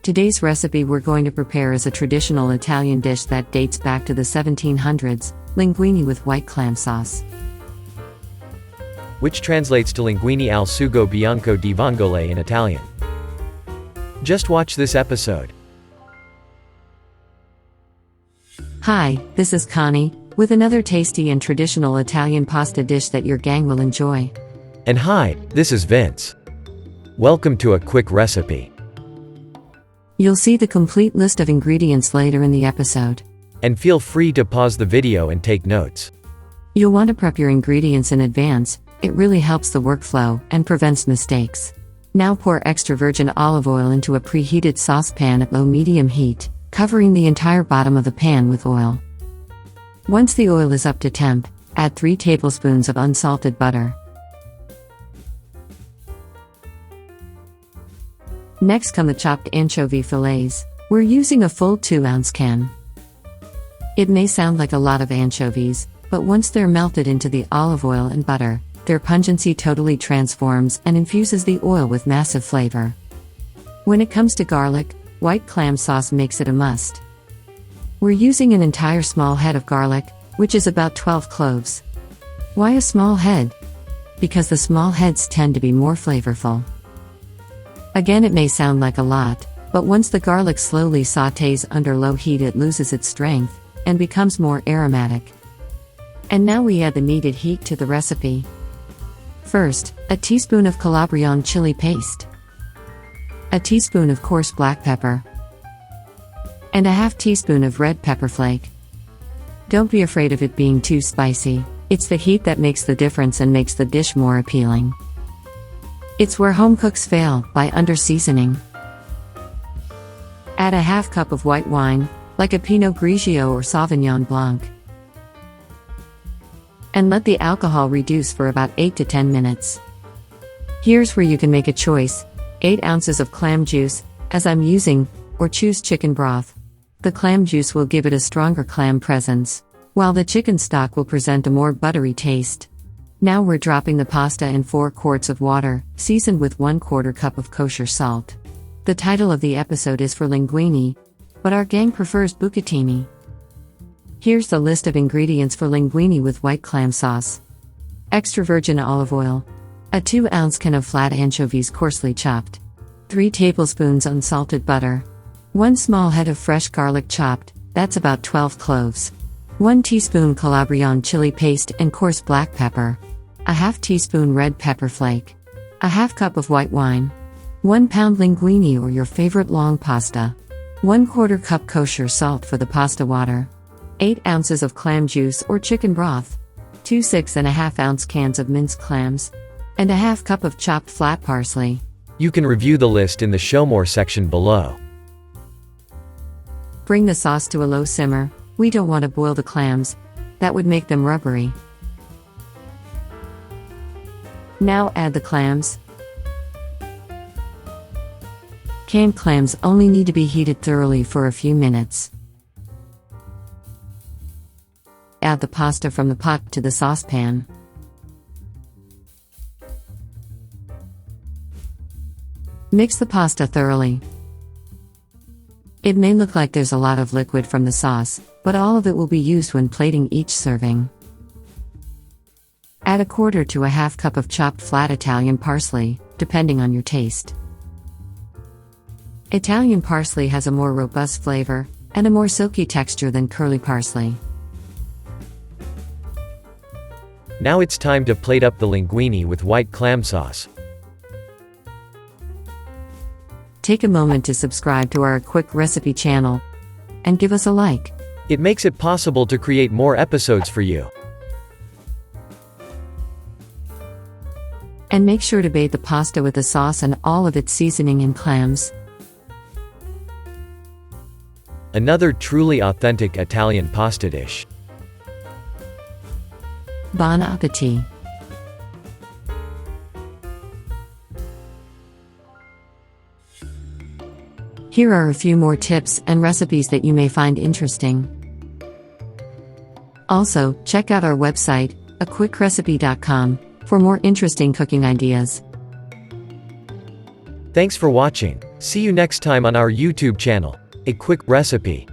Today's recipe we're going to prepare is a traditional Italian dish that dates back to the 1700s, linguini with white clam sauce. Which translates to linguini al sugo bianco di Vongole in Italian. Just watch this episode. Hi, this is Connie, with another tasty and traditional Italian pasta dish that your gang will enjoy. And hi, this is Vince. Welcome to a quick recipe. You'll see the complete list of ingredients later in the episode. And feel free to pause the video and take notes. You'll want to prep your ingredients in advance, it really helps the workflow and prevents mistakes. Now pour extra virgin olive oil into a preheated saucepan at low-medium heat, covering the entire bottom of the pan with oil. Once the oil is up to temp, add 3 tablespoons of unsalted butter. Next come the chopped anchovy fillets. We're using a full 2-ounce can. It may sound like a lot of anchovies, but once they're melted into the olive oil and butter, their pungency totally transforms and infuses the oil with massive flavor. When it comes to garlic, white clam sauce makes it a must. We're using an entire small head of garlic, which is about 12 cloves. Why a small head? Because the small heads tend to be more flavorful. Again, it may sound like a lot, but once the garlic slowly sautés under low heat it loses its strength and becomes more aromatic. And now we add the needed heat to the recipe. First, a teaspoon of Calabrian chili paste, a teaspoon of coarse black pepper, and a half teaspoon of red pepper flake. Don't be afraid of it being too spicy, it's the heat that makes the difference and makes the dish more appealing. It's where home cooks fail, by under-seasoning. Add a half cup of white wine, like a Pinot Grigio or Sauvignon Blanc. And let the alcohol reduce for about 8 to 10 minutes. Here's where you can make a choice: 8 ounces of clam juice, as I'm using, or choose chicken broth. The clam juice will give it a stronger clam presence, while the chicken stock will present a more buttery taste. Now we're dropping the pasta in 4 quarts of water, seasoned with 1/4 cup of kosher salt. The title of the episode is for linguini, but our gang prefers bucatini. Here's the list of ingredients for linguini with white clam sauce. Extra virgin olive oil, a 2-ounce can of flat anchovies coarsely chopped, 3 tablespoons unsalted butter, 1 small head of fresh garlic chopped, that's about 12 cloves, 1 teaspoon Calabrian chili paste and coarse black pepper, a half teaspoon red pepper flake, a half cup of white wine, 1 pound linguini or your favorite long pasta, 1/4 cup kosher salt for the pasta water, 8 ounces of clam juice or chicken broth, 2 6.5-ounce cans of minced clams, and a half cup of chopped flat parsley. You can review the list in the Show More section below. Bring the sauce to a low simmer. We don't want to boil the clams, that would make them rubbery. Now add the clams. Canned clams only need to be heated thoroughly for a few minutes. Add the pasta from the pot to the saucepan. Mix the pasta thoroughly. It may look like there's a lot of liquid from the sauce, but all of it will be used when plating each serving. Add 1/4 to a half cup of chopped flat Italian parsley, depending on your taste. Italian parsley has a more robust flavor and a more silky texture than curly parsley. Now it's time to plate up the linguini with white clam sauce. Take a moment to subscribe to our quick recipe channel and give us a like. It makes it possible to create more episodes for you. And make sure to bathe the pasta with the sauce and all of its seasoning and clams. Another truly authentic Italian pasta dish. Bon appetit! Here are a few more tips and recipes that you may find interesting. Also, check out our website, aquickrecipe.com, for more interesting cooking ideas. Thanks for watching. See you next time on our YouTube channel. A quick recipe.